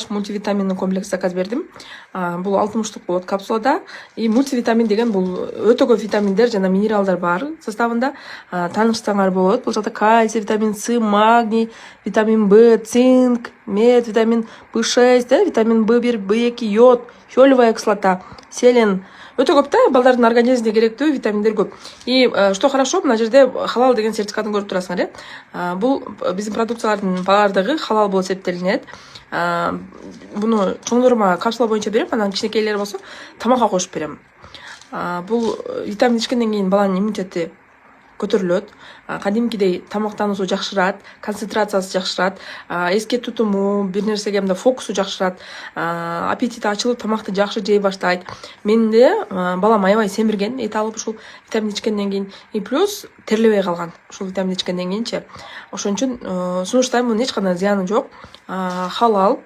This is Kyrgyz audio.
Мультивитаминный комплекс заказ бердим. Бул 60 болот капсулада. И мультивитамин деген бул өтө көп витаминдер жана минералдар бар составында. Таанышсаңар болот. Бул жакта кальций, витамин С, магний, витамин В, цинк, мед, витамин B6, витамин B1, B2, йод, фиолетовая кислота, селен. Өтө көп да, балдардын организмине керектүү витаминдер көп. И что хорошо, мына жерде халал деген сертификатын көрүп турасыңар, э? Бул биздин продукциялардын баардыгы халал болуп эсептелинет. Буну чоңдорма капсула боюнча берем, анан кичинекейлери болсо тамакка кошуп берем. Бул витамин ичкенден кийин баланын иммунитети көтөрүлөт. Кадимкидей тамактануусу жакшырат, концентрациясы жакшырат, эске тутуму, бир нерсеге мындай фокусу жакшырат, аппетити ачылып тамакты жакшы жей баштайт. Менде балам аябай семирген, эт алып ушул витамин ичкенден кийин, и плюс терлебей калган ушул витамин ичкенден кийинчи. Ошон үчүн сунуштайм, мунун эч кандай зыяны жок. Халал.